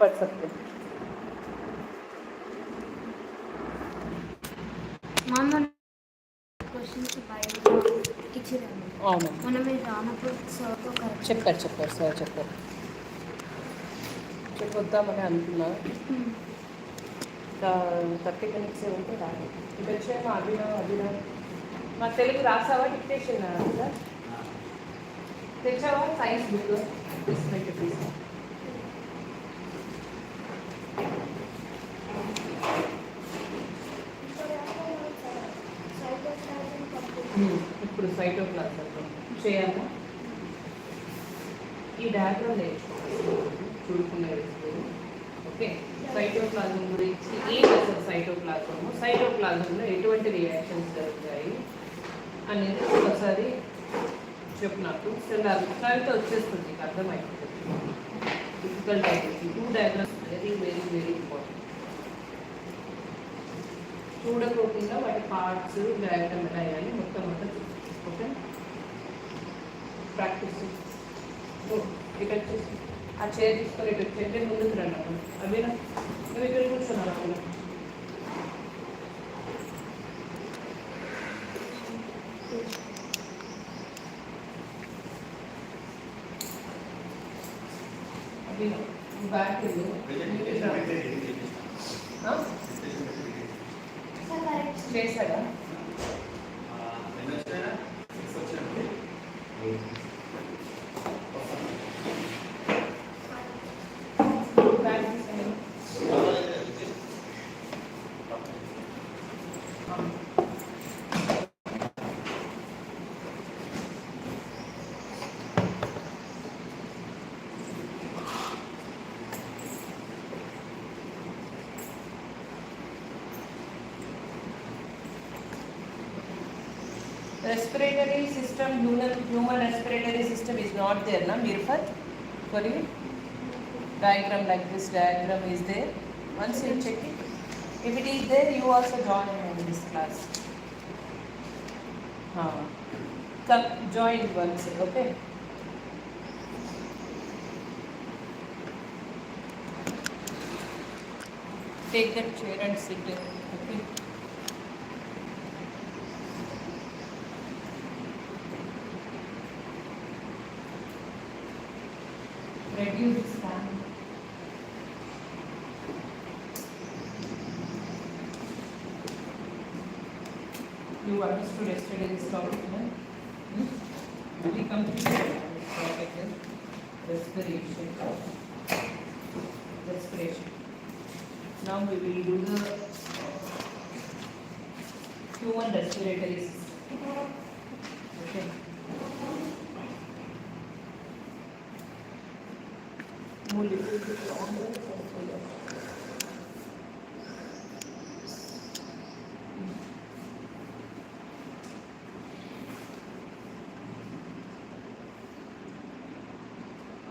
पढ़ सकते మామ క్వశ్చన్స్ బయట ఇచ్చిరాము అవును మనం మీరు రానప్పుడు సార్తో చెప్పారు సార్ చెప్పొద్దామని అనుకున్నా 30 మినిట్స్ ఉంటే రాదు ఇప్పుడు వచ్చేమో అభినవ్ మా తెలుగు రాసావా డిక్టేషన్ సార్ తెచ్చావా సైన్స్ బుక్ ప్లీజ్ ఇప్పుడు సైటోప్లాజం చేయాలా ఈ డయాగ్రామ్ చూడుకునేది ఓకే సైటోప్లాజం గురించి ఏం అసలు సైటోప్లాజంలో ఎటువంటి రియాక్షన్స్ జరుగుతాయి అనేది ఒకసారి చెప్పు నాకు కవిత వచ్చేస్తుంది నీకు అర్థమైపోతుంది డిఫికల్ట్ అయిపోతుంది 2 diagrams very very very important చూడకోకుండా వాటి పార్ట్స్ డయాగ్రామ్ ఎలా అయ్యాలి మొత్తం ఓకే ప్రాక్టీస్ ఇక్కడ చూసి ఆ చైర్ తీసుకొని ఇటు వచ్చి ముందుకు రండి అక్కడ అవినా నువ్వు ఇక్కడ కూర్చున్నాను అక్కడ అవినా బ్యాక్ చేశాడా respiratory system, human respiratory system is not there, na Mirfat? For you? Diagram like this diagram is there. Once you check it, if it is there, you also join in this class. Come join once, okay? Take that chair and sit there, okay? Reduce this time. You understood yesterday this topic, no? We completed this topic, respiration. Now we will do the human respiratory system. Okay.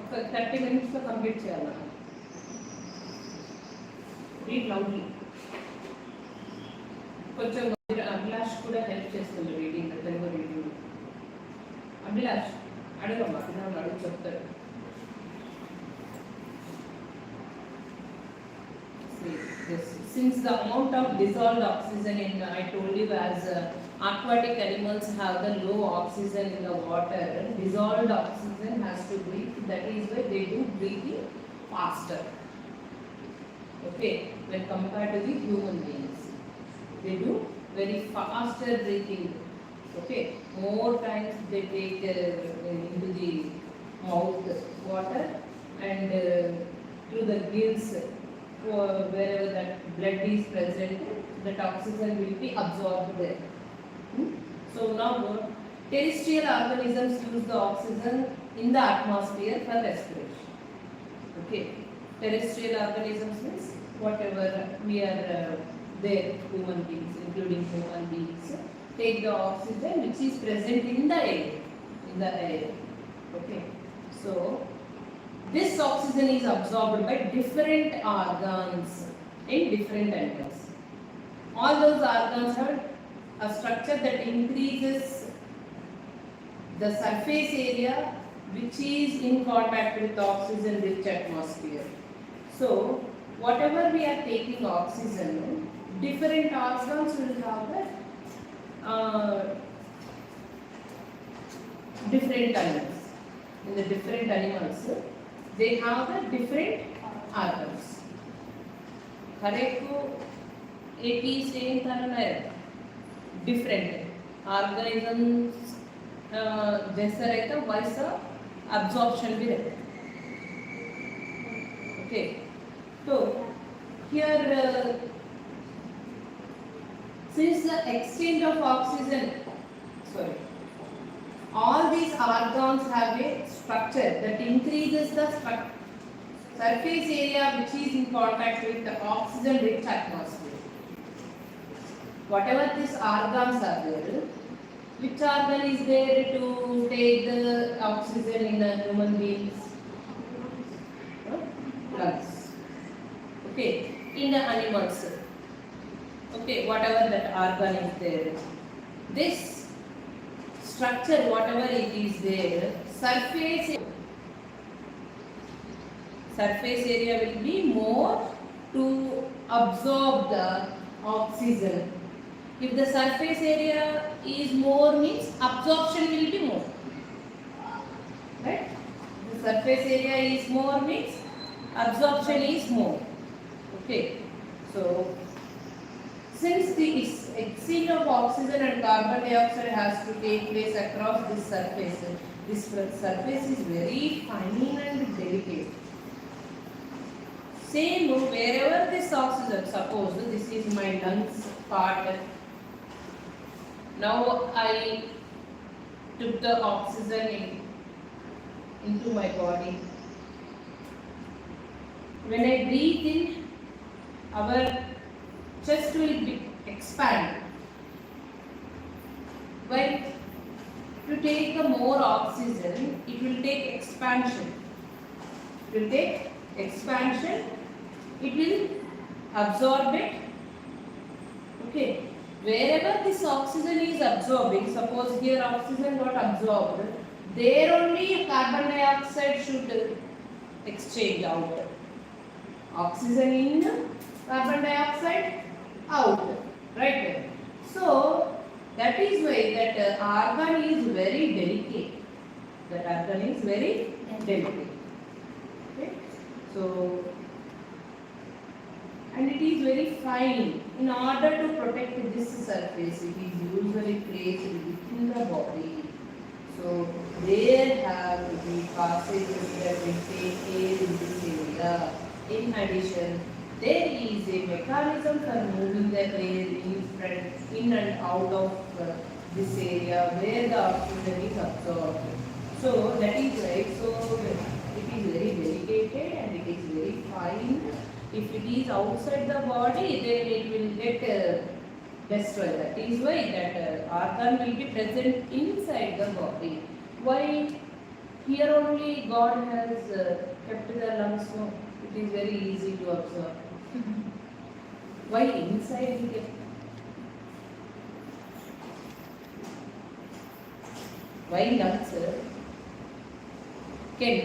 ఒక 30 minutes లో complete చేయాలి. Read loudly. కొంచెం అభిలాష్ కూడా help చేస్తుంది reading, Telugu reading. Abhilash అడగమ్మా, పిల్లలు అడుగు చెప్తారు. Since the amount of dissolved oxygen in, I told you, as aquatic animals have the low oxygen in the water, dissolved oxygen has to breathe. That is why they do breathing faster. Okay, when compared to the human beings, they do very faster breathing. Okay, more times they take into the mouth water and through the gills. Wherever that blood is present, that oxygen will be absorbed there. So now terrestrial organisms use the oxygen in the atmosphere for respiration. Okay, terrestrial organisms means whatever we are there, human beings, including human beings, take the oxygen which is present in the air. Okay, so this oxygen is absorbed by different organs in different animals. All those organs have a structure that increases the surface area which is in contact with the oxygen rich atmosphere. So whatever we are taking oxygen, different organs will have different animals. In the different animals, they have the different organs. हर एक को एक ही same तरह है, different organisms जैसा रहता है वैसा absorption भी रहता है. Okay, so here since the exchange of oxygen, all these organs have a structure that increases the surface area which is in contact with the oxygen rich atmosphere. Whatever these organs are there, which organ is there to take the oxygen in the human beings? Lungs. Okay, in the animals. Okay, whatever that organ is there, this structure, whatever it is there, surface area will be more to absorb the oxygen. If the surface area is more, means absorption will be more. Right? The surface area is more means absorption is more. Okay. So since the exchange of oxygen and carbon dioxide has to take place across this surface is very fine and delicate. Same wherever this oxygen, suppose this is my lungs part. Now I took the oxygen into my body. When I breathe in, our chest will expand. When to take the more oxygen, it will take expansion. It will take expansion. It will absorb it. Okay. Wherever this oxygen is absorbing, suppose here oxygen got absorbed, there only carbon dioxide should exchange out. Oxygen in, carbon dioxide out. Right? So that is why that organ is very delicate. That organ is very delicate. Okay? So, and it is very fine. In order to protect this surface, it is usually placed within the body. So there have to be passages that will take air in this area. In addition, there is a mechanism for moving the air in and out of this area where the oxygen is absorbed. So that is right. So it is very delicate and it is very fine. If it is outside the body, then it will get destroyed. That is why that organ will be present inside the body. Why here only God has kept the lungs? No, it is very easy to observe. Why inside he kept? Why lungs can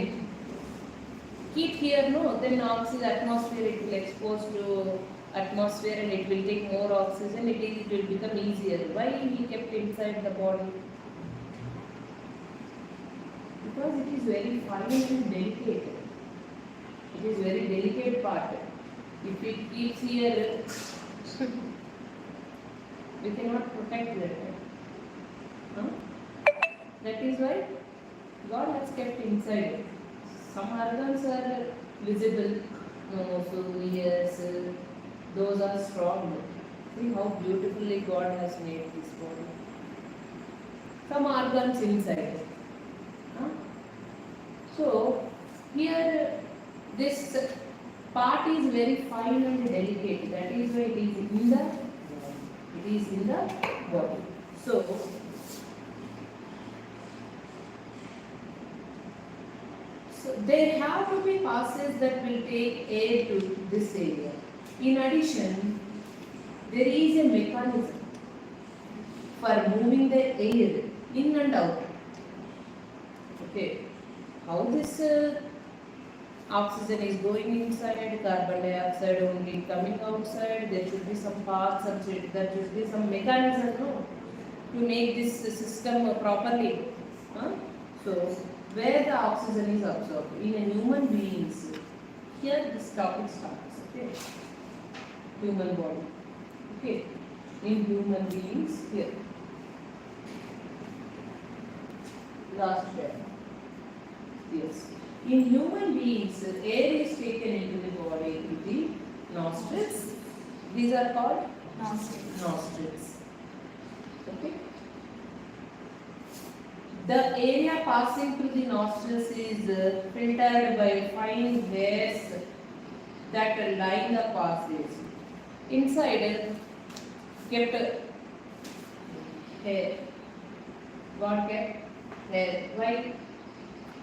keep here? No, then oxygen atmosphere, it will expose to atmosphere and it will take more oxygen. It will become easier. Why he kept inside the body? Because it is very fine and delicate. It is very delicate part. If it keeps here, we cannot protect that. Huh? That is why God has kept inside. Some organs are visible, nose, ears, those are strong. See how beautifully God has made this body. Some organs inside. Huh? So here this part is very fine and delicate. That is why it is in the body. So there have to be passes that will take air to this area. In addition, there is a mechanism for moving the air in and out. Okay, how this oxygen is going inside, carbon dioxide only coming outside. There should be some paths, there should be some mechanism, no, to make this system properly. So where the oxygen is absorbed in a human beings, here this topic starts. Okay, human body. Okay, in human beings here. Last step. Yes. In human beings, air is taken into the body with the nostrils. These are called nostrils. Okay. The area passing through the nostrils is filtered by fine hairs that line the passage. Inside, kept hair. What kept? Hair. Why?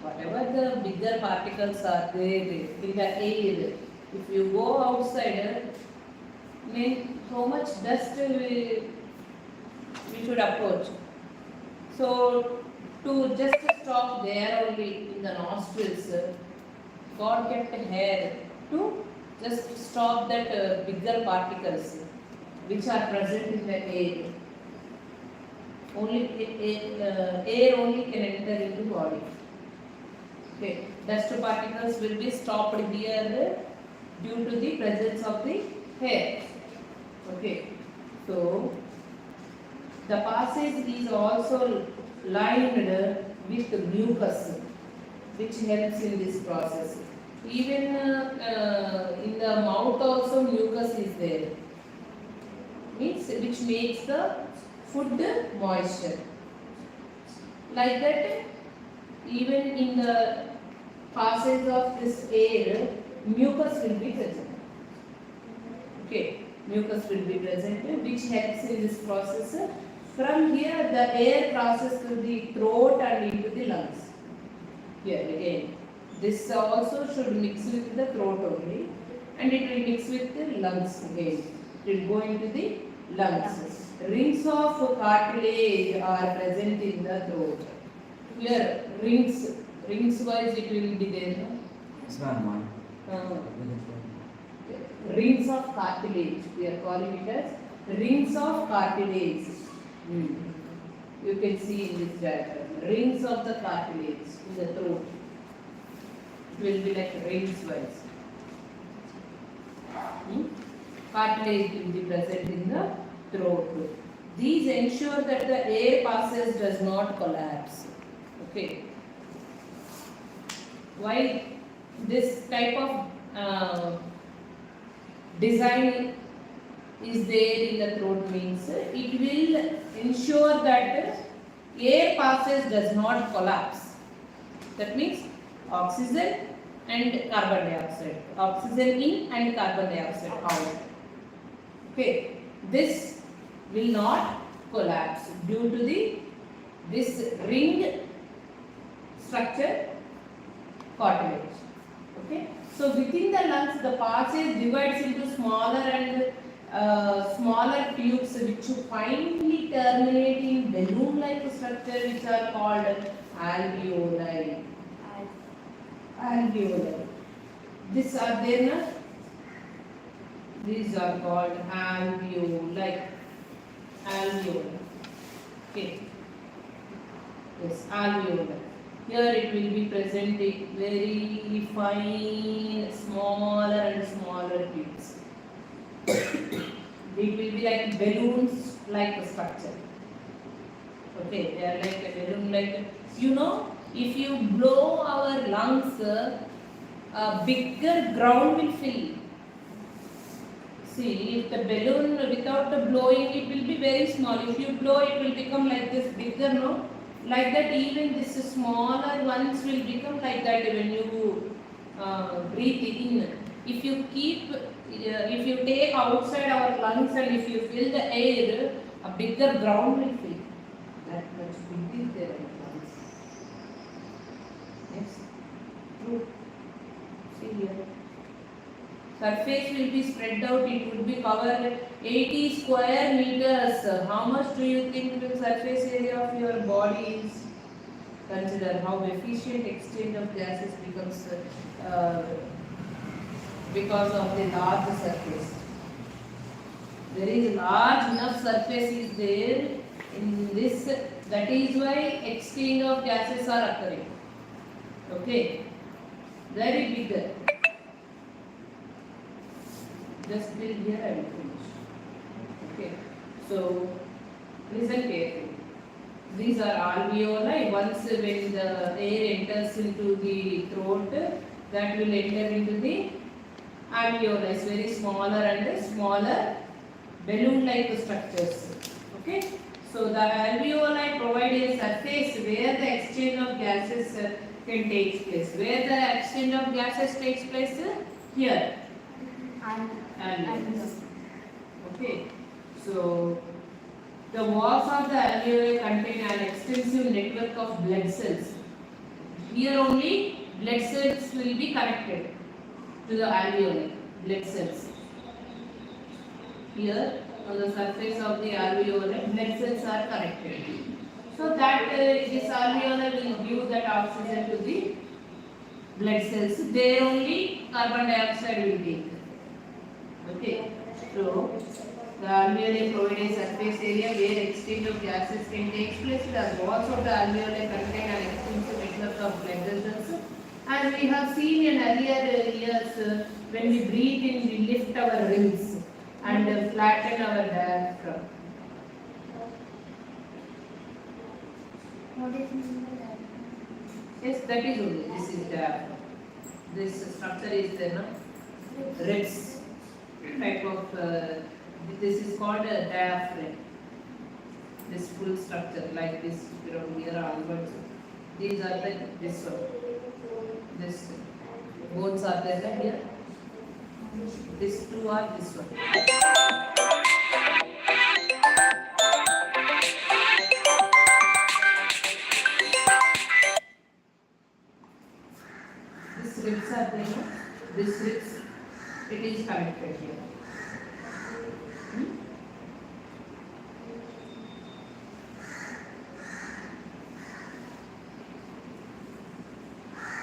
Whatever the bigger particles are there in the air, if you go outside, so much dust we should approach. So to just stop there only in the nostrils, God kept hair to just stop that bigger particles which are present in the air. Only air only can enter into body. Okay, dust particles will be stopped here due to the presence of the hair. Okay, so the passage is also lined with mucus, which helps in this process. Even in the mouth also mucus is there, which makes the food moisture. Like that, even in the passage of this air, mucus will be present. Okay, mucus will be present, which helps in this process. From here, the air passes through the throat and into the lungs. Here again, this also should mix with the throat only, and it will mix with the lungs again. It will go into the lungs. Rings of cartilage are present in the throat. Here, rings wise it will be there. Rings of cartilage, we are calling it as rings of cartilage. You can see in this diagram, rings of the cartilage in the throat. It will be like rings wise. Cartilage will be present in the throat. These ensure that the air passage does not collapse. Okay. Why this type of design is there in the throat means it will ensure that air passage does not collapse. That means oxygen and carbon dioxide. Oxygen in and carbon dioxide out. Okay. This will not collapse due to this ring structure cartilage. Okay, so within the lungs the passage divides into smaller and smaller tubes which finally terminate in balloon like structure which are called alveoli. These are there, na? These are called alveoli. Okay. Yes, alveoli. Here it will be present very fine, smaller and smaller tubes. It will be like balloons like a structure. Okay, they are like a balloon like, you know, if you blow our lungs, a bigger ground will fill. See, if the balloon without the blowing, it will be very small. If you blow, it will become like this bigger, no? Like that, even this smaller ones will become like that when you breathe in. If you take outside our lungs and if you fill the air, a bigger ground will fill. That much big is there in lungs. Yes, true. See here. Surface will be spread out. It would be covered 80 square meters. How much do you think the surface area of your body is? consider how efficient exchange of gases becomes uh, because of the large surface. There is large enough surface is there in this, that is why exchange of gases are occurring. Okay, very bigger. Just till here I will finish. Okay, so listen carefully. These are alveoli. Once when the air enters into the throat, that will enter into the alveoli. It's very smaller and smaller balloon-like structures. Okay, so the alveoli provide a surface where the exchange of gases can take place. Where the exchange of gases takes place? Here. Alveoli. Okay, so the walls of the alveoli contain an extensive network of blood cells. Here only blood cells will be connected to the alveoli. Blood cells. Here on the surface of the alveoli, blood cells are connected. So that this alveoli will give that oxygen to the blood cells. There only carbon dioxide will take. Okay, so the alveoli provide a surface area where exchange of gases can take place. The walls of the alveoli contain an extensive network of blood vessels. As we have seen in earlier years, when we breathe in, we lift our ribs and flatten our diaphragm. What is mean by that? Yes, that is only. This is diaphragm. This structure is the ribs type of. This is called a diaphragm. This full structure like this from here onwards. These are the this one. This bones are there here. These two are this one. These ribs are there. This ribs, it is connected here.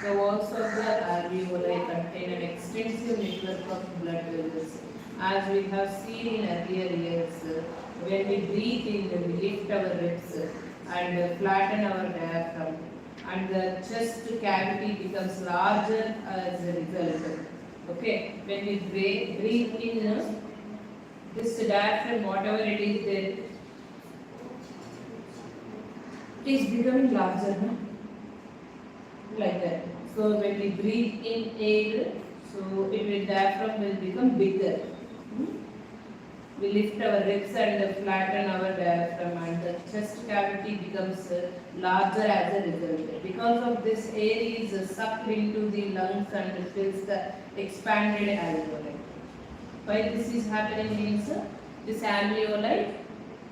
The walls of the alveoli contain an extensive network of blood vessels. As we have seen in earlier years, when we breathe in, we lift our ribs and flatten our diaphragm, and the chest cavity becomes larger as a result. Okay, when we breathe in, this diaphragm, whatever it is there, it is becoming larger, no? Like that. So when we breathe in air, so it will diaphragm will become bigger. We lift our ribs and flatten our diaphragm, and the chest cavity becomes larger as a result. Because of this, air is sucked into the lungs and fills the expanded alveoli. Why this is happening means this alveoli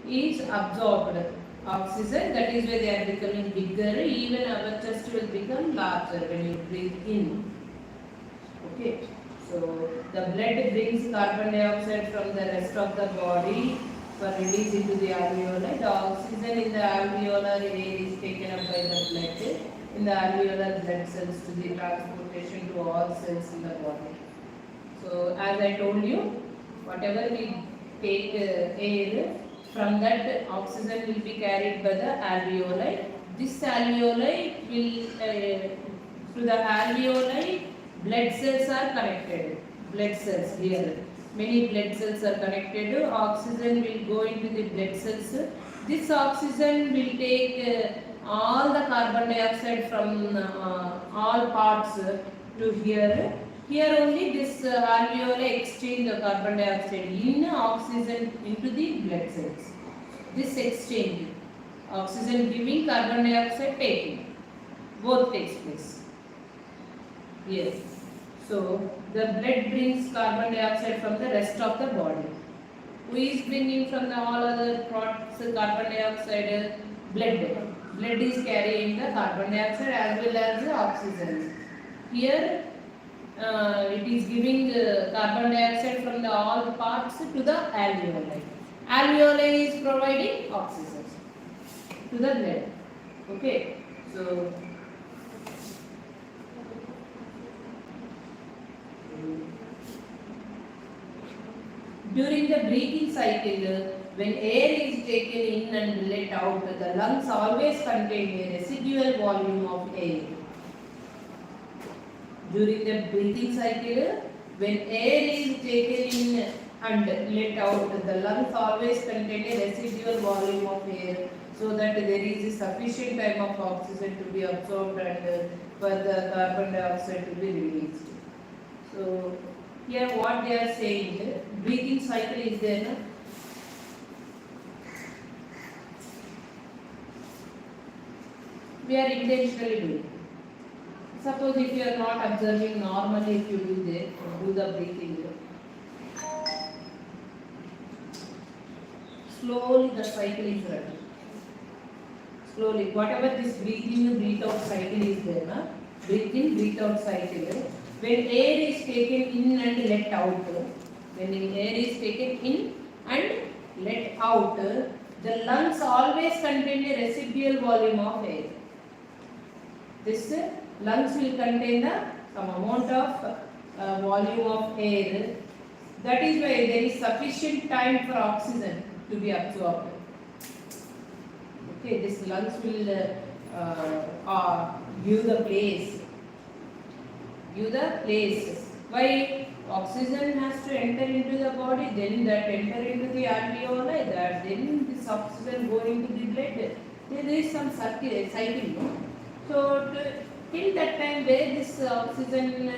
is absorbed oxygen, that is why they are becoming bigger. Even our chest will become larger when you breathe in. Okay, so the blood brings carbon dioxide from the rest of the body for release into the alveoli. The oxygen in the alveolar air is taken up by the blood in the alveolar blood cells to the transportation to all cells in the body. So as I told you, whatever we take air, from that oxygen will be carried by the alveoli. This alveoli will, to the alveoli, blood cells are connected. Blood cells here. Many blood cells are connected. Oxygen will go into the blood cells. This oxygen will take all the carbon dioxide from all parts to here. Here only this alveoli exchange the carbon dioxide in oxygen into the blood cells. This exchange, oxygen giving, carbon dioxide taking, both takes place. Yes. So the blood brings carbon dioxide from the rest of the body. Who is bringing from the all other parts carbon dioxide? Blood. Blood is carrying the carbon dioxide as well as the oxygen. Here it is giving carbon dioxide from the all parts to the alveoli. Alveoli is providing oxygen to the blood. Okay. So during the breathing cycle, when air is taken in and let out, the lungs always contain a residual volume of air. During the breathing cycle, when air is taken in and let out, the lungs always contain a residual volume of air, so that there is a sufficient time of oxygen to be absorbed and for the carbon dioxide to be released. So here what they are saying, breathing cycle is there, no? We are intentionally doing. Suppose if you are not observing normally, if you do the breathing, slowly the cycle is running. Slowly, whatever this breathe in, breathe out cycle is there, na? Breathe in, breathe out cycle. When air is taken in and let out, when air is taken in and let out, the lungs always contain a residual volume of air. This lungs will contain some amount of volume of air. That is why there is sufficient time for oxygen to be absorbed. Okay, this lungs will give the place. Give the place. Why? Oxygen has to enter into the body, then that enter into the alveoli, that then this oxygen go into the blood. There is some cycle. So till that time where this oxygen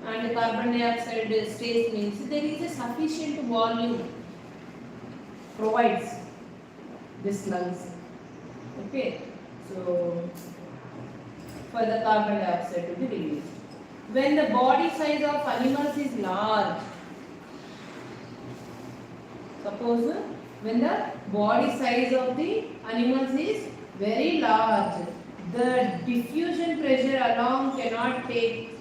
and carbon dioxide stays means there is a sufficient volume provides this lungs. Okay, so for the carbon dioxide to be released. When the body size of animals is large, suppose when the body size of the animals is very large, the diffusion pressure alone cannot take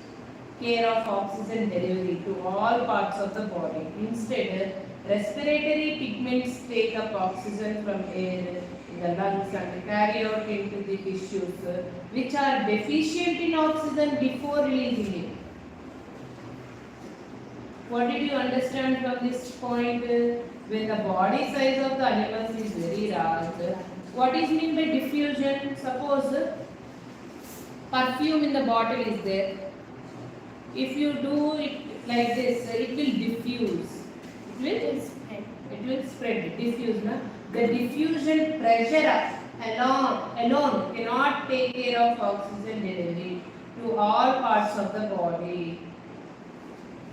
care of oxygen delivery to all parts of the body. Instead, respiratory pigments take up oxygen from air in the lungs and carry out into the tissues which are deficient in oxygen before releasing it. What did you understand from this point? When the body size of the animals is very large, what is meant by diffusion? Suppose perfume in the bottle is there. If you do it like this, it will diffuse. It will spread. Diffuse, na? The diffusion pressure alone cannot take care of oxygen delivery to all parts of the body.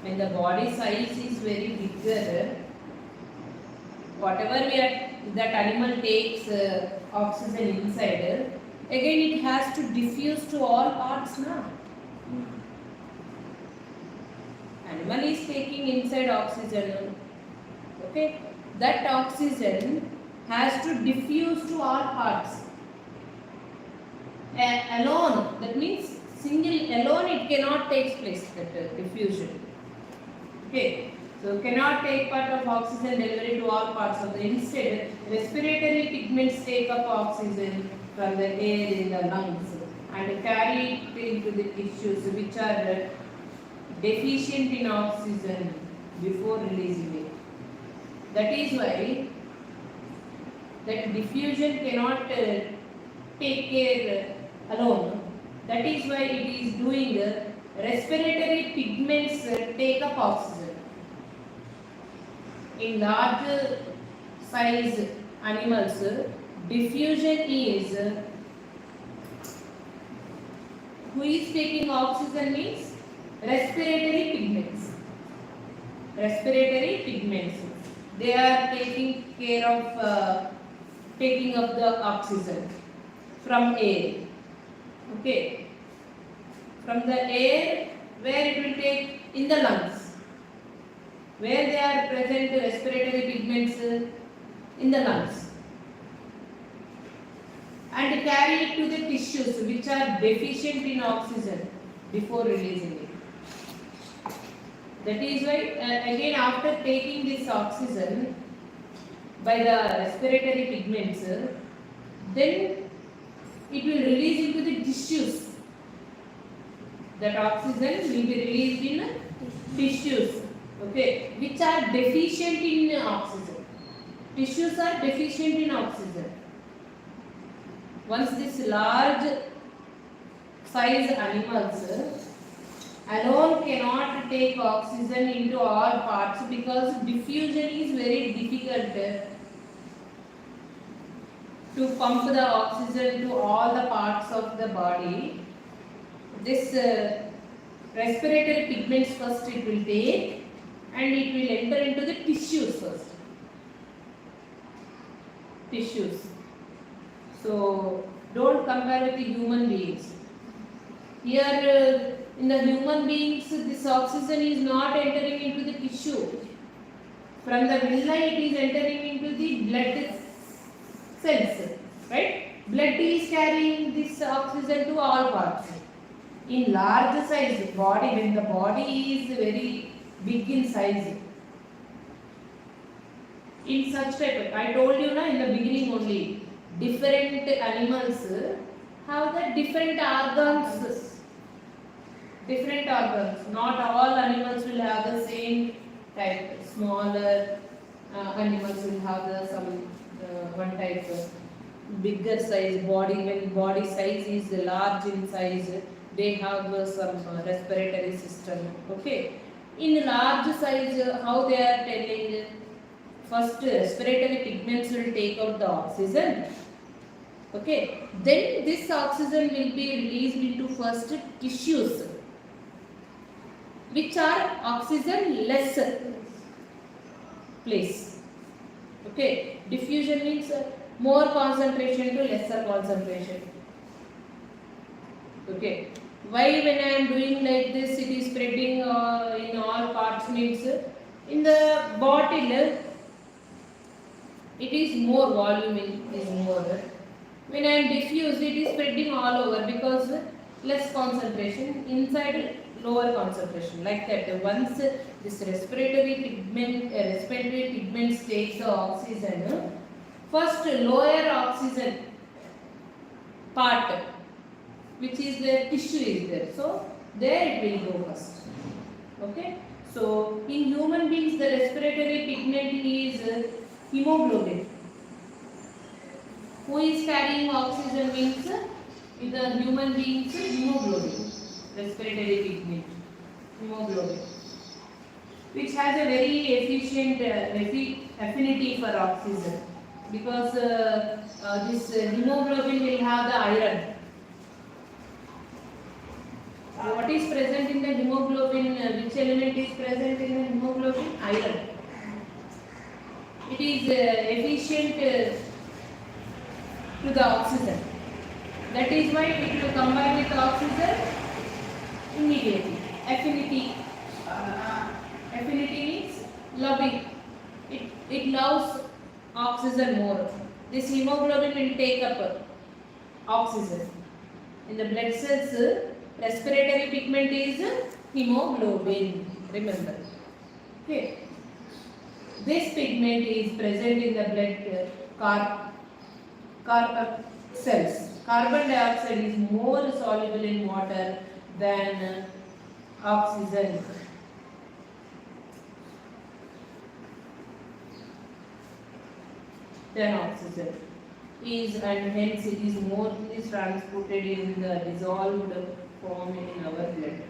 When the body size is very bigger, whatever that animal takes oxygen inside, again it has to diffuse to all parts now. Animal is taking inside oxygen, okay? That oxygen has to diffuse to all parts. Alone, that means single alone it cannot take place, that diffusion. Okay, so cannot take part of oxygen delivery to all parts of the. Instead, respiratory pigments take up oxygen from the air in the lungs and carry it into the tissues which are deficient in oxygen before releasing it. That is why that diffusion cannot take care alone. That is why it is doing respiratory pigments take up oxygen. In large size animals, diffusion is who is taking oxygen means respiratory pigments. Respiratory pigments. They are taking care of taking up the oxygen from air. Okay. From the air, where it will take in the lungs. Where they are present respiratory pigments in the lungs. And carry it to the tissues which are deficient in oxygen before releasing it. That is why again after taking this oxygen by the respiratory pigments, then it will release into the tissues. That oxygen will be released in tissues, okay, which are deficient in oxygen. Tissues are deficient in oxygen. Once this large size animals alone cannot take oxygen into all parts because diffusion is very difficult to pump the oxygen to all the parts of the body. This respiratory pigments first it will take and it will enter into the tissues first. Tissues. So don't compare with the human beings. Here in the human beings this oxygen is not entering into the tissue. From the villi it is entering into the blood cells, right? Blood is carrying this oxygen to all parts. In large size body, when the body is very big in size, in such type, I told you na in the beginning only, different animals have the different organs. Different organs. Not all animals will have the same type. Smaller animals will have the some one type bigger size body. When body size is large in size, they have some respiratory system. Okay. In large size, how they are telling? First, respiratory pigments will take out the oxygen. Okay. Then this oxygen will be released into first tissues, which are oxygen less place. Okay. Diffusion means more concentration to lesser concentration. Okay. Why when I am doing like this, it is spreading in all parts means in the bottle it is more volume is more. When I am diffused, it is spreading all over because less concentration inside lower concentration like that. Once this respiratory pigments takes the oxygen, first lower oxygen part, which is the tissue is there, so there it will go first. Okay. So in human beings the respiratory pigment is hemoglobin. Who is carrying oxygen means in the human beings hemoglobin, respiratory pigment, hemoglobin, which has a very efficient affinity for oxygen because this hemoglobin will have the iron. What is present in the hemoglobin? Which element is present in the hemoglobin? Iron. It is efficient to the oxygen. That is why it will combine with the oxygen immediately. Affinity. Affinity means loving. It loves oxygen more. This hemoglobin will take up oxygen. In the blood cells, respiratory pigment is hemoglobin. Remember. Okay. This pigment is present in the blood cells. Carbon dioxide is more soluble in water than oxygen. And hence it is more transported in the dissolved form in our blood.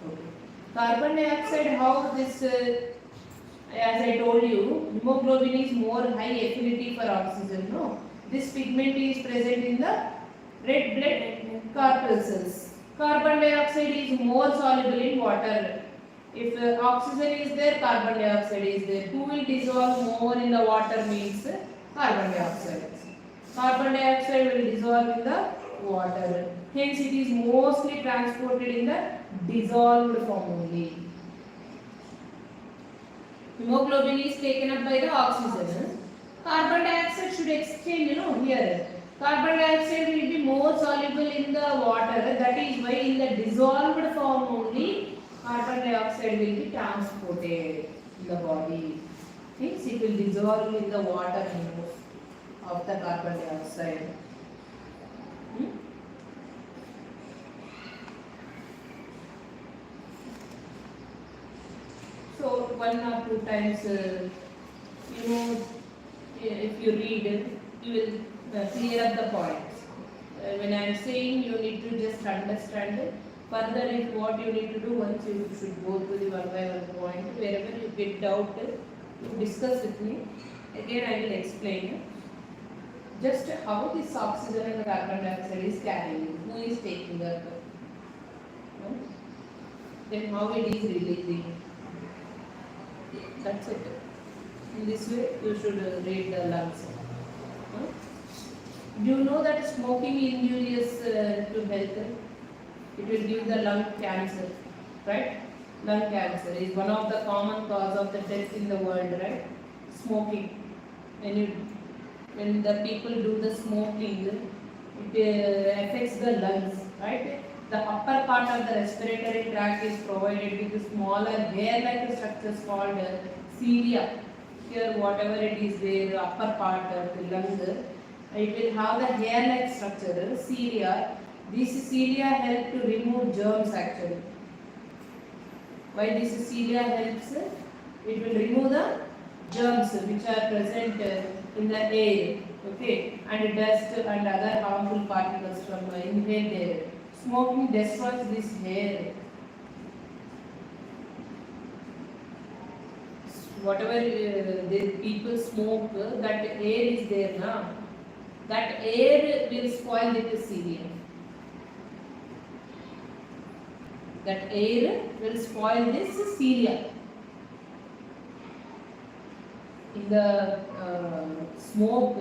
Okay. Carbon dioxide, how this, as I told you, hemoglobin is more high affinity for oxygen. No, this pigment is present in the red blood corpuscles. Carbon dioxide is more soluble in water. If oxygen is there, carbon dioxide is there. Who will dissolve more in the water means carbon dioxide. Carbon dioxide will dissolve in the water. Hence it is mostly transported in the dissolved form only. Hemoglobin is taken up by the oxygen. Carbon dioxide should exchange, here. Carbon dioxide will be more soluble in the water. That is why in the dissolved form only carbon dioxide will be transported in the body. Hence it will dissolve in the water of the carbon dioxide. one or two times, you know, if you read, you will clear up the points. When I am saying, you need to just understand it. Further, if what you need to do, once you should go to the one by one point, wherever you get doubt, you discuss with me. Again, I will explain just how this oxygen and carbon dioxide is carrying, who is taking up, then how it is releasing. That's it. In this way, you should read the lungs. Do you know that smoking is injurious to health? It will give the lung cancer, right? Lung cancer is one of the common cause of the death in the world, right? Smoking. When the people do the smoking, it affects the lungs, right? The upper part of the respiratory tract is provided with smaller hair-like structures called cilia. Here, whatever it is there, upper part of the lung, it will have the hair-like structure, cilia. These cilia help to remove germs actually. Why this cilia helps? It will remove the germs which are present in the air, okay, and dust and other harmful particles from inhaled air. Smoking destroys this hair. Whatever the people smoke, that air is there now. That air will spoil the cilia. That air will spoil this cilia. In the smoke,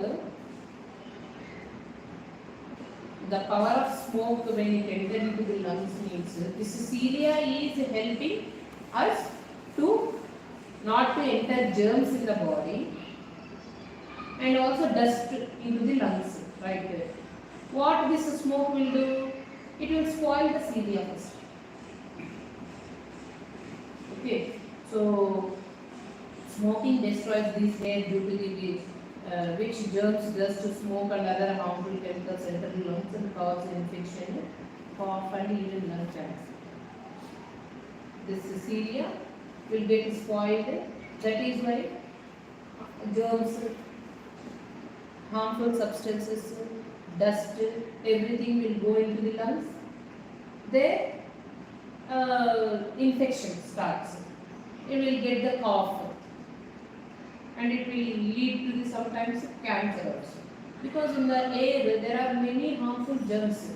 the power of smoke when it enters into the lungs means this cilia is helping us to not to enter germs in the body and also dust into the lungs, right? What this smoke will do? It will spoil the cilia first. Okay, so smoking destroys this hair due to the which germs, dust, smoke and other harmful chemicals enter the lungs and cause infection, cough and even lung cancer. This cilia will get spoiled. That is why germs, harmful substances, dust, everything will go into the lungs. There infection starts. It will get the cough and it will lead to the sometimes cancer also. Because in the air there are many harmful germs.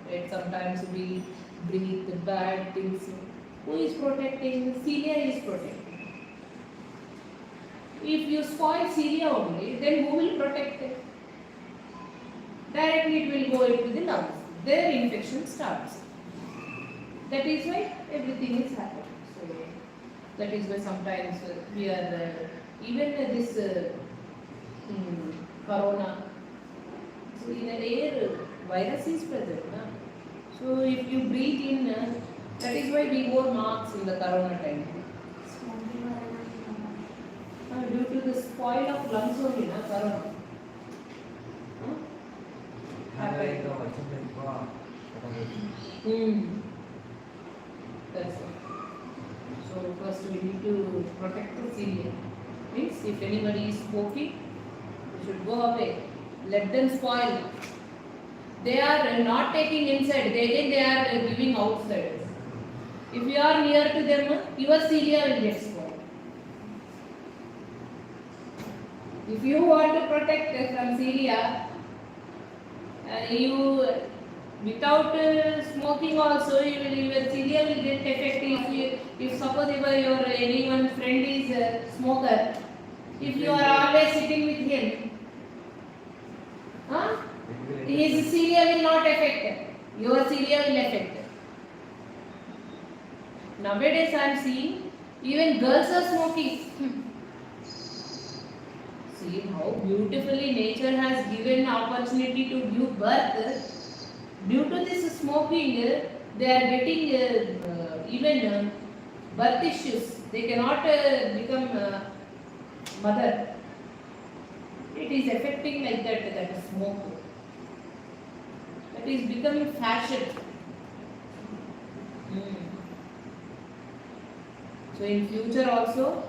Right? Sometimes we breathe bad things. Who is protecting? Cilia is protecting. If you spoil cilia only, then who will protect it? Directly it will go into the lungs. Their infection starts. That is why everything is happening. So that is why sometimes we are even this corona. So in the air, virus is present. So if you breathe in, that is why we wore masks in the corona time. Due to the spoil of lungs only, corona. That's it. So first we need to protect the cilia. Means if anybody is smoking, you should go away. Let them spoil. They are not taking inside, they are giving outside. If you are near to them, your cilia will get spoiled. If you want to protect from cilia, you without smoking also, your cilia will get affected. If suppose your anyone friend is a smoker, if you are always sitting with him, his cilia will not affect. Your cilia will affect. Nowadays I am seeing even girls are smoking. See how beautifully nature has given opportunity to give birth. Due to this smoking, they are getting even birth issues. They cannot become mother. It is affecting like that smoke. That is becoming fashion. So So in future also,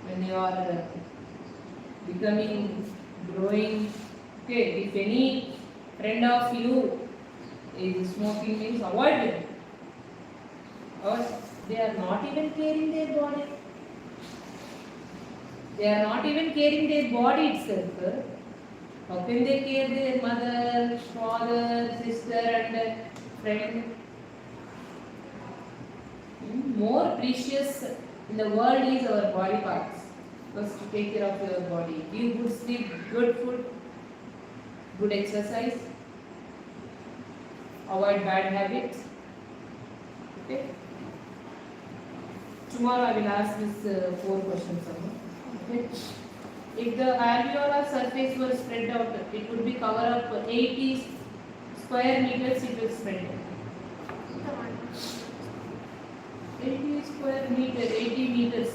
when you are becoming, growing, okay, if any friend of you is smoking, means avoid them. Or they are not even caring their body. They are not even caring their body itself. How can they care their mother, father, sister and friend? More precious in the world is our body parts. First, take care of your body. Give good sleep, good food, good exercise. Avoid bad habits. Okay. Tomorrow I will ask these 4 questions. Okay. If the alveolar surface was spread out, it would be cover up 80 square meters. It will spread. 80 square meter, 80 meters.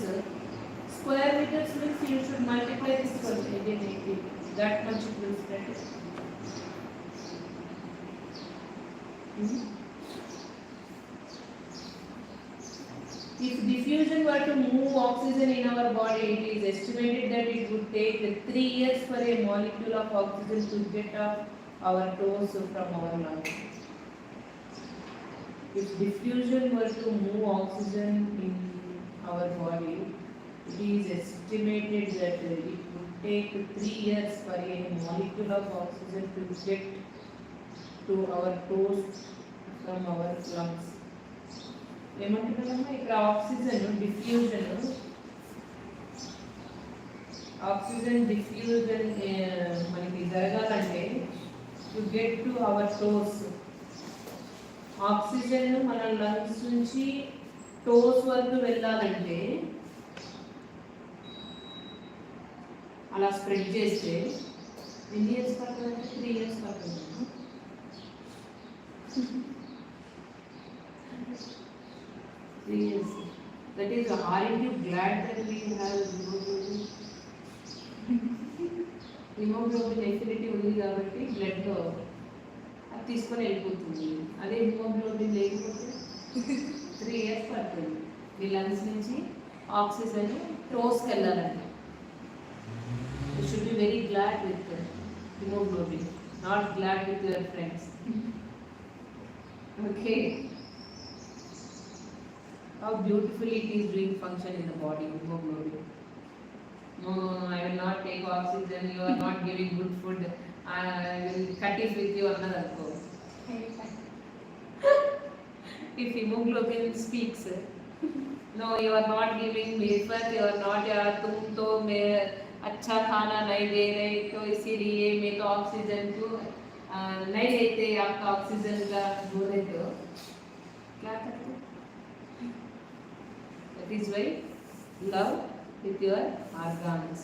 Square meters means you should multiply this one again 80. That much it will spread. If diffusion were to move oxygen in our body, it is estimated that it would take 3 years for a molecule of oxygen to get off our toes from our lungs. If diffusion were to move oxygen in our body, it is estimated that it would take 3 years for a molecule of oxygen to get to our toes from our lungs. ఏమంటున్నామా ఇక్కడ oxygen diffusion మనకి జరగాలంటే to get to our toes. Oxygen మన lungs నుంచి toes వరకు వెళ్ళాలంటే అలా spread చేస్తే ఎన్ని ఇయర్స్ పడుతుందంటే 3 ఇయర్స్ పడుతుంది. Yes. That is, aren't you glad that we have hemoglobin? Hemoglobin affinity ఉంది కాబట్టి బ్లడ్లో అది తీసుకొని వెళ్ళిపోతుంది. అదే హిమోగ్లోబిన్ లేకపోతే 3 ఇయర్స్ పడుతుంది మీ లంగ్స్ నుంచి ఆక్సిజన్ టోస్కి వెళ్ళాలంటే. You should be very glad with hemoglobin, not glad with your friends. Okay. How beautifully it is doing function in the body, hemoglobin. No, I will not take oxygen, you are not giving good food, I will cut it with you another course. If hemoglobin speaks, no, you are not giving milk, you are not, तुम तो मैं अच्छा खाना नहीं दे रहे, तो इसीलिए मैं तो ऑक्सीजन को नहीं लेते, आपका ऑक्सीजन का बोले तो क्या करते? That is why love with your organs.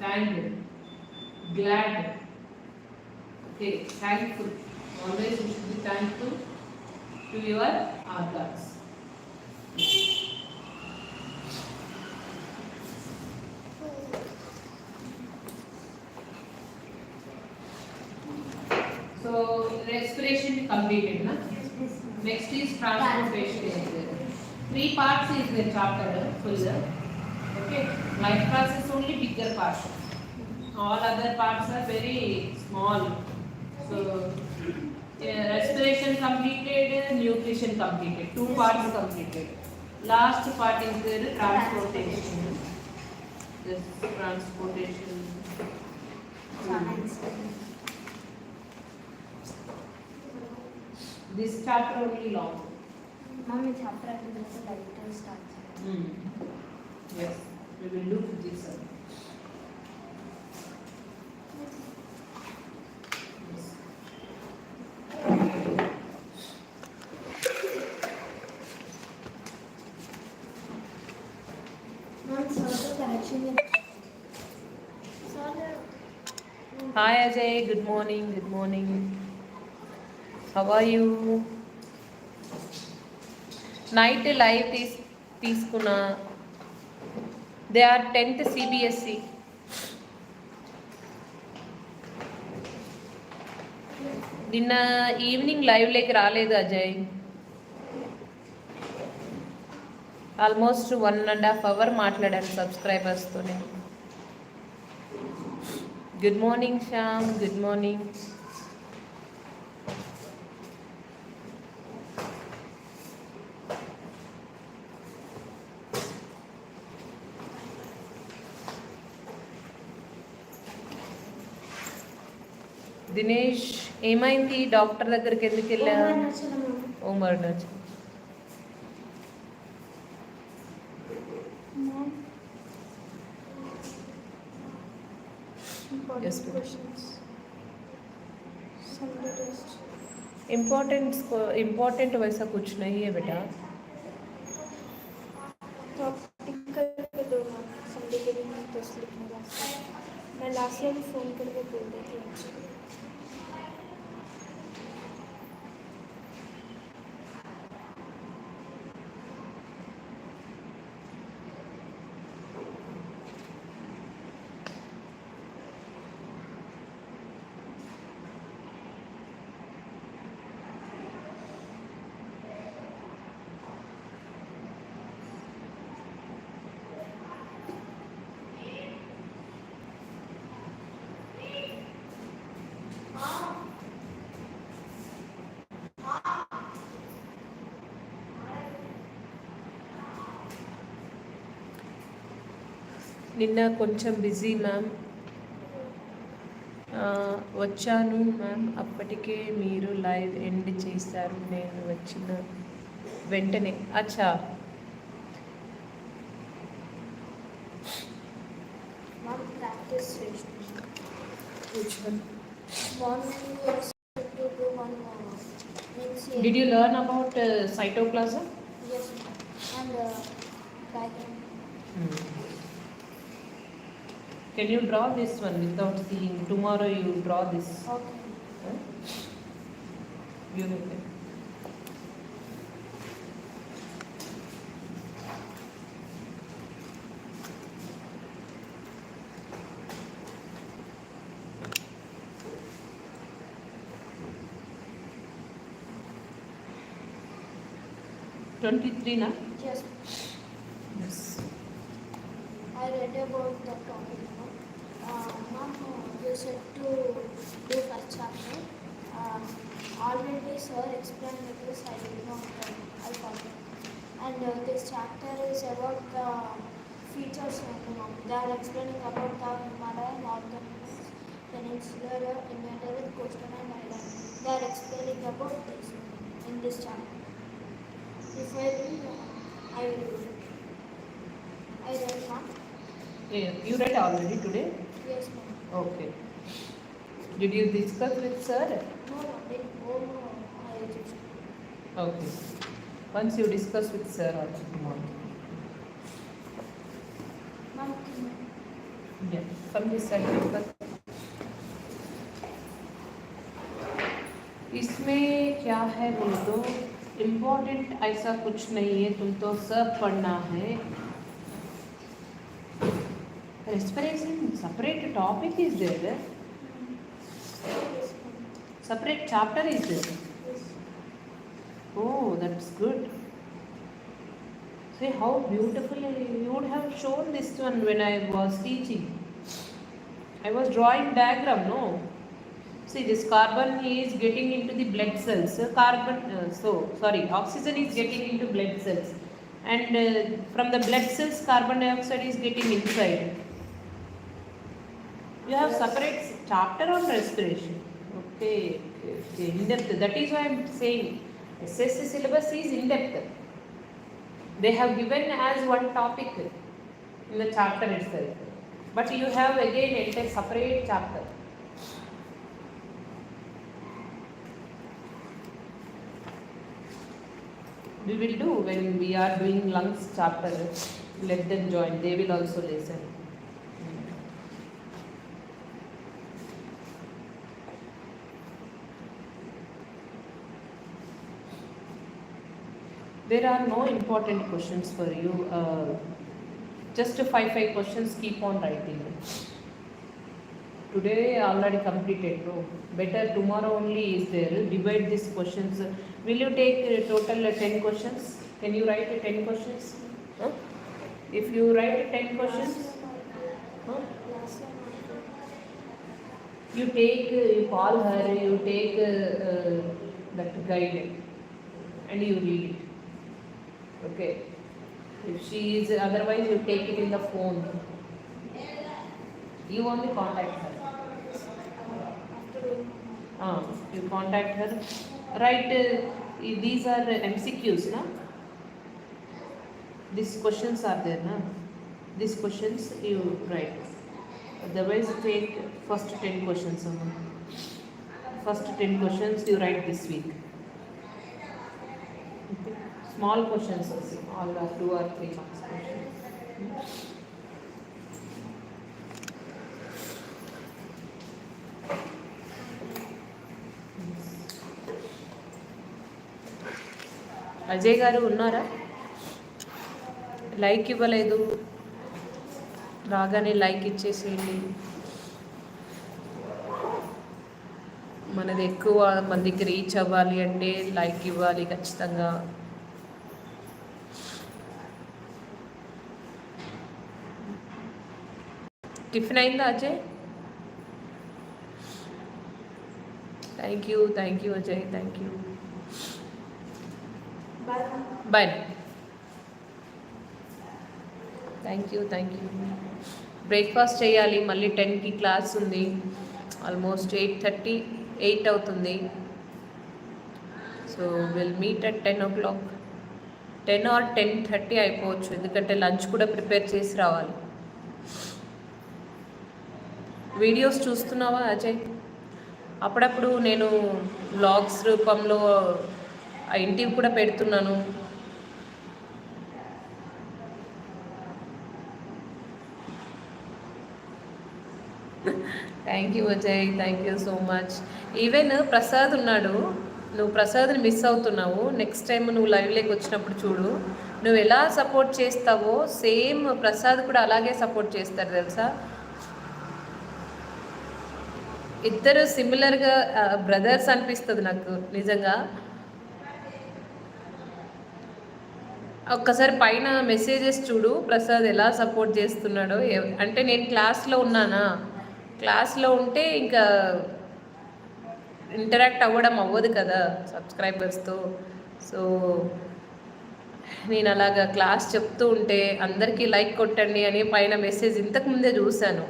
Thankful, glad, okay, thankful. Always you should be thankful to your organs. So respiration completed, na? Next is transportation. 3 parts is the chapter full. Okay, life process only bigger part. All other parts are very small. So respiration completed, nutrition completed. 2 parts completed. Last part is the transportation. This transportation. This chapter only long. Mommy, chapter and this lighter starts. Yes, we will look at this. Yes. Mom, sir, actually. Hi Ajay, good morning, good morning. How are you? Night live తీసుకున్నా. They are 10th CBSE. నిన్న evening live లేకి రాలేదు Ajay. Almost 1.5 hours మాట్లాడాను సబ్స్క్రైబర్స్తోనే. Good morning Shyam, good morning. Dinesh, ఏమైంది? Doctor దగ్గరికి ఎందుకు వెళ్ళా? ఓం అరుణాచలం. इम्पोर्टेंट वैसा कुछ नहीं है बेटा. मैं लास्ट ईयर भी फ़ोन करके बोल रही थी. నిన్న కొంచెం బిజీ మ్యామ్, వచ్చాను మ్యామ్, అప్పటికే మీరు లైవ్ ఎండ్ చేశారు నేను వచ్చిన వెంటనే. అచ్చా, did you learn about cytoplasm? Yes, and diagram. Can you draw this one without seeing? Tomorrow you draw this. Okay. Huh? You will. 23 na? Yes. Yes. I read about the topic. Mom, you said to do first chapter. Already sir explained this. I did not. I forgot. And this chapter is about the features. They are explaining about the Himalayan organisms, peninsular, Indian, coastal and island. They are explaining about this in this chapter. If I read, I will do it. I read, ma'am. Yeah, you read already today? Yes, ma'am. Okay. Did you discuss with sir? No, no, I just. Okay. Once you discuss with sir also tomorrow. Ma'am, Yeah. From this side discuss. इसमें क्या है बोलो तो important ऐसा कुछ नहीं है, तुम तो सब पढ़ना है. Respiration separate topic is there, separate chapter is there. yes. Oh, that's good. See how beautifully you would have shown this one when I was teaching. I was drawing diagram, no? See, this carbon is getting into the blood cells. Oxygen is getting into blood cells, and from the blood cells, carbon dioxide is getting inside. You have separate chapter on respiration. Okay. In depth. That is why I am saying SSC syllabus is in depth. They have given as one topic in the chapter itself, but you have again a separate chapter. We will do when we are doing lungs chapter. Let them join. They will also listen. There are no important questions for you. Just 5 questions. Keep on writing. Today already completed. No, better tomorrow only is there. Divide these questions. Will you take total 10 questions? Can you write 10 questions? Huh? If you write 10 questions, huh? You take, you call her, you take that guide and you read it. Okay. If she is, otherwise you take it in the phone. You only contact her. You contact her. Write, these are MCQs, na? These questions are there, na? These questions you write. Otherwise take first 10 questions. First 10 questions you write this week. Okay. Small questions also, all are 2 or 3 marks questions. Ajay గారు ఉన్నారా? Like ఇవ్వలేదు, రాగానే like ఇచ్చేసేయండి. మనది ఎక్కువ మందికి reach అవ్వాలి అంటే లైక్ ఇవ్వాలి ఖచ్చితంగా. టిఫిన్ అయిందా Ajay? Thank you Ajay, thank you. Bye. Thank you. Breakfast చేయాలి, మళ్ళీ 10కి క్లాస్ ఉంది. ఆల్మోస్ట్ 8 అవుతుంది. So will meet at 10 o'clock. 10 or 10:30 అయిపోవచ్చు, ఎందుకంటే లంచ్ కూడా ప్రిపేర్ చేసి రావాలి. వీడియోస్ చూస్తున్నావా అజయ్? అప్పుడప్పుడు నేను వ్లాగ్స్ రూపంలో ఇంటివి కూడా పెడుతున్నాను. Thank you Ajay, thank you so much. Even Prasad ఉన్నాడు, నువ్వు ప్రసాద్ని మిస్ అవుతున్నావు. నెక్స్ట్ టైం నువ్వు లైవ్లోకి వచ్చినప్పుడు చూడు, నువ్వు ఎలా సపోర్ట్ చేస్తావో సేమ్ ప్రసాద్ కూడా అలాగే సపోర్ట్ చేస్తారు తెలుసా. ఇద్దరు సిమిలర్గా బ్రదర్స్ అనిపిస్తుంది నాకు నిజంగా. ఒక్కసారి పైన మెసేజెస్ చూడు, ప్రసాద్ ఎలా సపోర్ట్ చేస్తున్నాడో. అంటే నేను క్లాస్లో ఉన్నానా, క్లాస్లో ఉంటే ఇంకా ఇంటరాక్ట్ అవ్వదు కదా సబ్స్క్రైబర్స్తో. సో నేను అలాగా క్లాస్ చెప్తూ ఉంటే అందరికీ లైక్ కొట్టండి అని పైన మెసేజ్ ఇంతకుముందే చూశాను.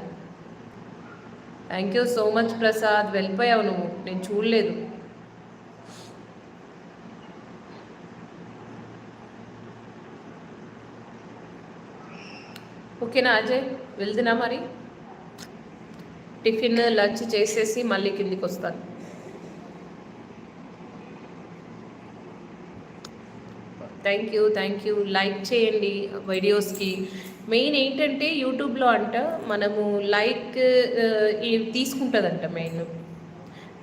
Thank you so much Prasad. వెళ్ళిపోయావు నువ్వు, నేను చూడలేదు. ఓకేనా అజయ్, వెళ్తున్నా మరి. టిఫిన్ లంచ్ చేసేసి మళ్ళీ కిందికి వస్తాను. Thank you. లైక్ చేయండి వీడియోస్కి. మెయిన్ ఏంటంటే యూట్యూబ్లో అంట మనము లైక్ తీసుకుంటుందంట మెయిన్.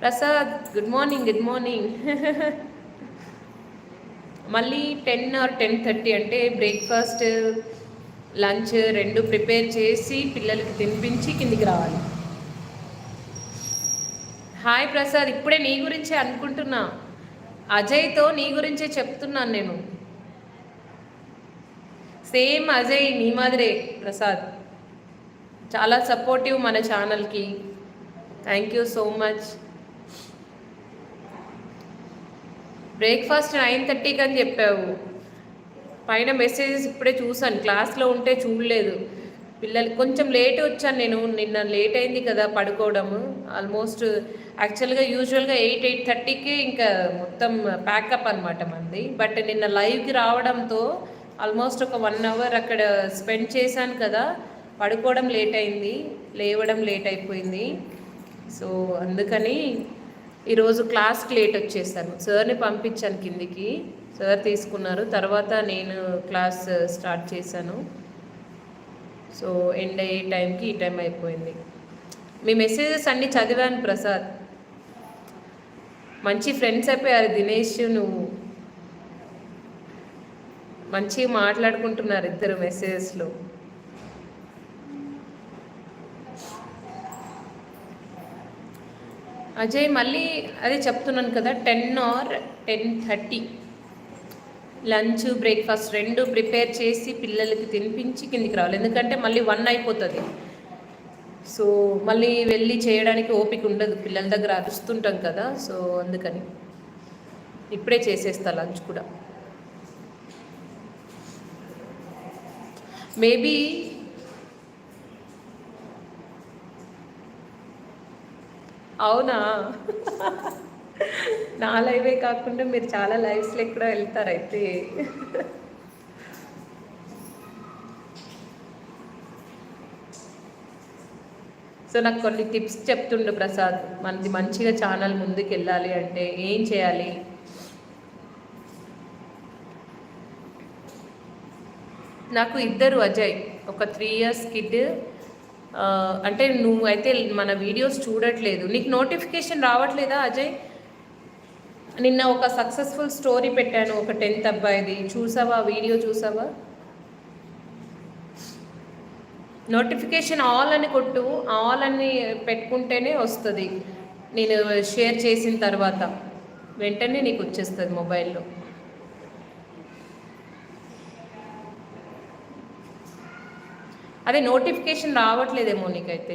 Prasad good morning. మళ్ళీ 10 or 10:30 అంటే బ్రేక్ఫాస్ట్ లంచ్ 2 ప్రిపేర్ చేసి పిల్లలకి తినిపించి కిందికి రావాలి. హాయ్ ప్రసాద్, ఇప్పుడే నీ గురించే అనుకుంటున్నా. అజయ్తో నీ గురించే చెప్తున్నాను నేను. సేమ్ అజయ్ నీ మాదిరే ప్రసాద్, చాలా సపోర్టివ్ మన ఛానల్కి. Thank you so much. Breakfast 9:30కి అని చెప్పావు, పైన మెసేజెస్ ఇప్పుడే చూసాను. క్లాస్లో ఉంటే చూడలేదు. పిల్లలు కొంచెం లేట్ వచ్చాను నేను, నిన్న లేట్ అయింది కదా పడుకోవడము. ఆల్మోస్ట్ యాక్చువల్గా యూజువల్గా 8:30కి ఇంకా మొత్తం ప్యాకప్ అనమాట మంది. బట్ నిన్న లైవ్కి రావడంతో ఆల్మోస్ట్ ఒక 1 hour అక్కడ స్పెండ్ చేశాను కదా, పడుకోవడం లేట్ అయింది, లేవడం లేట్ అయిపోయింది. సో అందుకని ఈరోజు క్లాస్కి లేట్ వచ్చేసాను. సార్ని పంపించాను కిందికి, సార్ తీసుకున్నారు. తర్వాత నేను క్లాస్ స్టార్ట్ చేశాను. సో ఎండ్ అయ్యే టైంకి ఈ టైం అయిపోయింది. మీ మెసేజెస్ అన్నీ చదివాను ప్రసాద్. మంచి ఫ్రెండ్స్ అయిపోయారు దినేష్ నువ్వు, మంచిగా మాట్లాడుకుంటున్నారు ఇద్దరు మెసేజెస్లో. అజయ్ మళ్ళీ అదే చెప్తున్నాను కదా, 10 or 10:30 లంచ్ బ్రేక్ఫాస్ట్ రెండు ప్రిపేర్ చేసి పిల్లలకి తినిపించి కిందికి రావాలి, ఎందుకంటే మళ్ళీ 1 అయిపోతుంది. సో మళ్ళీ వెళ్ళి చేయడానికి ఓపిక ఉండదు, పిల్లల దగ్గర అరుస్తుంటాం కదా. సో అందుకని ఇప్పుడే చేసేస్తా లంచ్ కూడా. మేబీ అవునా నా లైవే కాకుండా మీరు చాలా లైవ్స్లో ఎక్కడ వెళ్తారు అయితే. సో నాకు కొన్ని టిప్స్ చెప్తుండు ప్రసాద్, మనది మంచిగా ఛానల్ ముందుకు వెళ్ళాలి అంటే ఏం చేయాలి. నాకు ఇద్దరు అజయ్, ఒక 3 years కిడ్. అంటే నువ్వు అయితే మన వీడియోస్ చూడట్లేదు, నీకు నోటిఫికేషన్ రావట్లేదా అజయ్? నిన్న ఒక సక్సెస్ఫుల్ స్టోరీ పెట్టాను, ఒక 10th అబ్బాయిది, చూసావా? వీడియో చూసావా? నోటిఫికేషన్ ఆల్ అని కొట్టు, ఆల్ అని పెట్టుకుంటేనే వస్తుంది. నేను షేర్ చేసిన తర్వాత వెంటనే నీకు వచ్చేస్తుంది మొబైల్లో. అదే నోటిఫికేషన్ రావట్లేదేమో నీకైతే.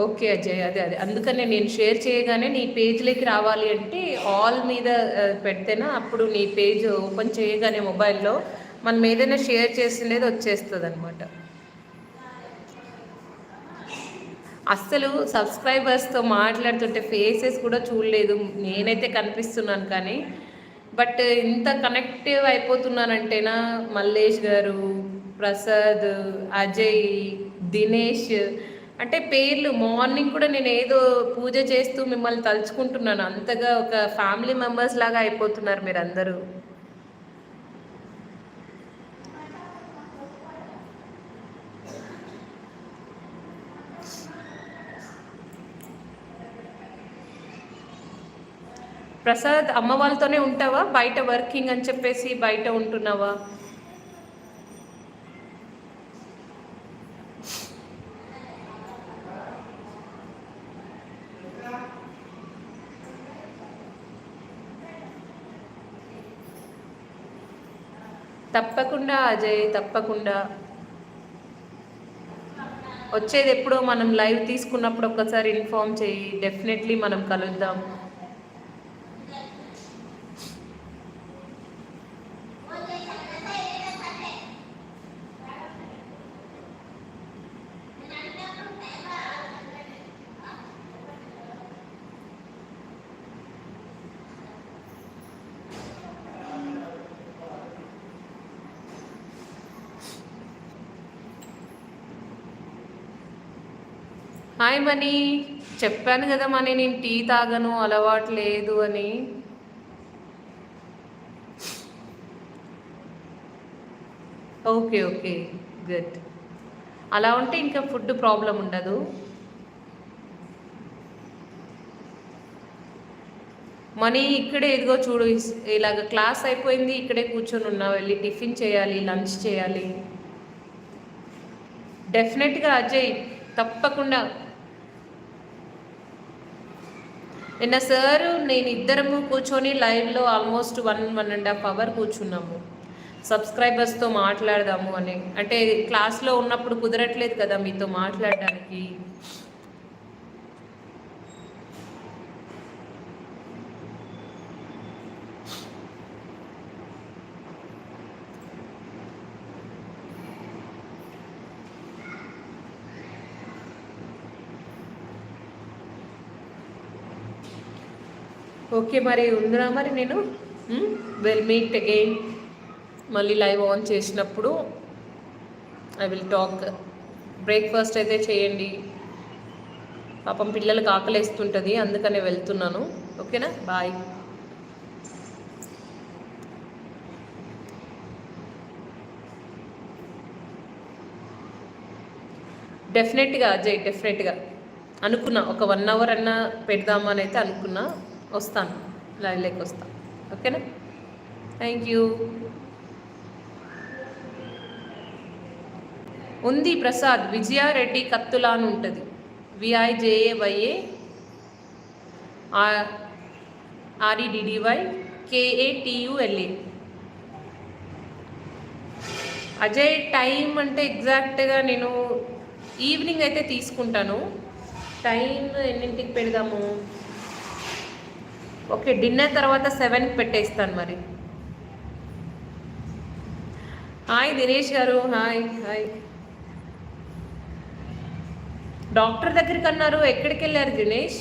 ఓకే అజయ్, అదే అందుకనే నేను షేర్ చేయగానే నీ పేజ్లోకి రావాలి అంటే ఆల్ మీద పెడితేనా అప్పుడు నీ పేజ్ ఓపెన్ చేయగానే మొబైల్లో మనం ఏదైనా షేర్ చేసిండేది వచ్చేస్తుంది అనమాట. అస్సలు సబ్స్క్రైబర్స్తో మాట్లాడుతుంటే ఫేసెస్ కూడా చూడలేదు, నేనైతే కనిపిస్తున్నాను కానీ. బట్ ఇంత కనెక్టివ్ అయిపోతున్నానంటేనా మల్లేష్ గారు, ప్రసాద్, అజయ్, దినేష్, అంటే పేర్లు మార్నింగ్ కూడా నేను ఏదో పూజ చేస్తూ మిమ్మల్ని తలుచుకుంటున్నాను, అంతగా ఒక ఫ్యామిలీ మెంబర్స్ లాగా అయిపోతున్నారు మీరందరూ. ప్రసాద్ అమ్మ వాళ్ళతోనే ఉంటావా, బయట వర్కింగ్ అని చెప్పేసి బయట ఉంటున్నావా? తప్పకుండా అజయ్, తప్పకుండా వచ్చేది ఎప్పుడో మనం లైవ్ తీసుకున్నప్పుడు ఒక్కసారి ఇన్ఫామ్ చేయి, డెఫినెట్లీ మనం కలుద్దాం. హాయ్ మనీ, చెప్పాను కదా మనీ నేను టీ తాగను, అలవాటు లేదు అని. ఓకే ఓకే గుడ్, అలా ఉంటే ఇంకా ఫుడ్ ప్రాబ్లం ఉండదు. మనీ ఇక్కడే ఎదుగో చూడు, ఇలాగ క్లాస్ అయిపోయింది, ఇక్కడే కూర్చొని ఉన్నావు, వెళ్ళి టిఫిన్ చేయాలి, లంచ్ చేయాలి. డెఫినెట్గా అజయ్, తప్పకుండా. నిన్న సారు నేను ఇద్దరము కూర్చొని లైవ్లో ఆల్మోస్ట్ 1.5 hours కూర్చున్నాము, సబ్స్క్రైబర్స్తో మాట్లాడదాము అని. అంటే క్లాస్లో ఉన్నప్పుడు కుదరట్లేదు కదా మీతో మాట్లాడడానికి. ఓకే మరి ఉందిరా, మరి నేను విల్ మీట్ అగైన్. మళ్ళీ లైవ్ ఆన్ చేసినప్పుడు ఐ విల్ టాక్. బ్రేక్ఫాస్ట్ అయితే చేయండి, పాపం పిల్లలకు ఆకలేస్తుంటుంది, అందుకనే వెళ్తున్నాను. ఓకేనా, బాయ్. డెఫినెట్గా అజయ్, డెఫినెట్గా అనుకున్నా, ఒక 1 hour అన్నా పెడదామని అయితే అనుకున్నా. వస్తాను, లైవ్లోకి వస్తాను. ఓకేనా? Thank you. ఉంది ప్రసాద్, విజయారెడ్డి కత్తులా అని ఉంటుంది. VIJAYA REDDY KATULA. Ajay time అంటే ఎగ్జాక్ట్గా నేను ఈవినింగ్ అయితే తీసుకుంటాను. టైం ఎన్నింటికి పెడదాము? ఓకే, డిన్నర్ తర్వాత 7కి పెట్టేస్తాను మరి. హాయ్ దినేష్ గారు, హాయ్ హాయ్. డాక్టర్ దగ్గరికి అన్నారు, ఎక్కడికి వెళ్ళారు దినేష్?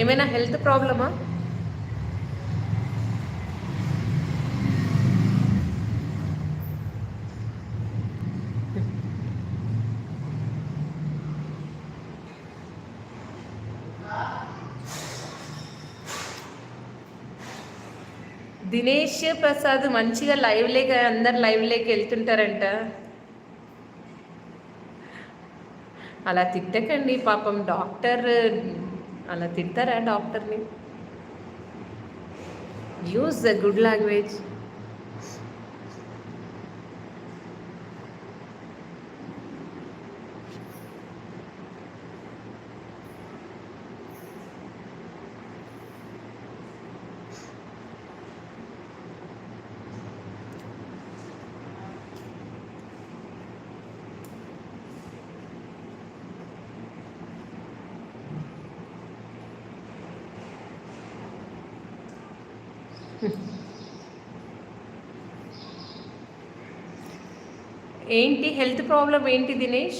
ఏమైనా హెల్త్ ప్రాబ్లమా? దినేష్ ప్రసాద్ మంచిగా లైవ్లేక అందరు లైవ్లోకి వెళ్తుంటారంట. అలా తిట్టకండి పాపం, డాక్టర్ అలా తిట్టారా డాక్టర్ని? Use the good language. ఏంటి హెల్త్ ప్రాబ్లం ఏంటి Dinesh?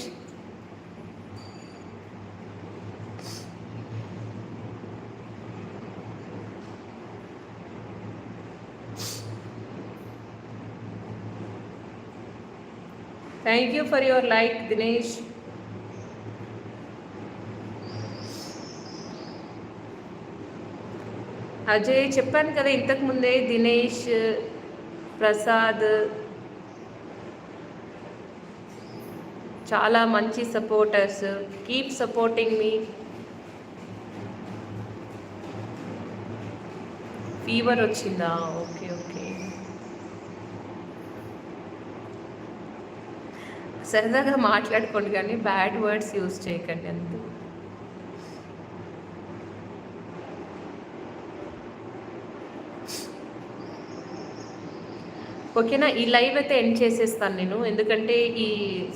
Thank you for your like Dinesh. Ajay చెప్పాను కదా ఇంతకు ముందే, దినేష్ ప్రసాద్ చాలా మంచి సపోర్టర్స్. కీప్ సపోర్టింగ్ మీ. ఫీవర్ వచ్చిందా? Okay okay. సరదాగా మాట్లాడుకోండి కానీ బ్యాడ్ వర్డ్స్ యూజ్ చేయకండి అంతే. ఓకేనా? ఈ లైవ్ అయితే ఎండ్ చేసేస్తాను నేను, ఎందుకంటే ఈ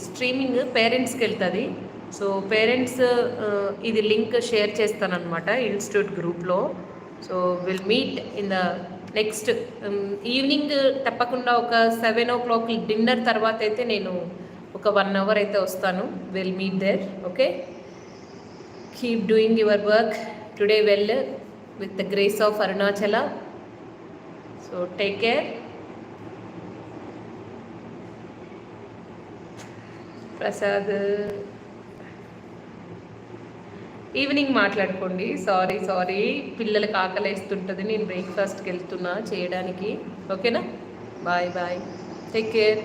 స్ట్రీమింగ్ పేరెంట్స్కి వెళ్తుంది. సో పేరెంట్స్ ఇది లింక్ షేర్ చేస్తాను అనమాట ఇన్స్టిట్యూట్ గ్రూప్లో. So will meet in the next evening. తప్పకుండా ఒక 7 o'clock డిన్నర్ తర్వాత అయితే నేను ఒక 1 hour అయితే వస్తాను. Will meet there. Okay, keep doing your work today well with the grace of Arunachala. So take care. Prasad evening మాట్లాడుకోండి. సారీ పిల్లలకి ఆకలేస్తుంటుంది, నేను బ్రేక్ఫాస్ట్కి వెళ్తున్నా చేయడానికి. ఓకేనా? Bye bye, take care.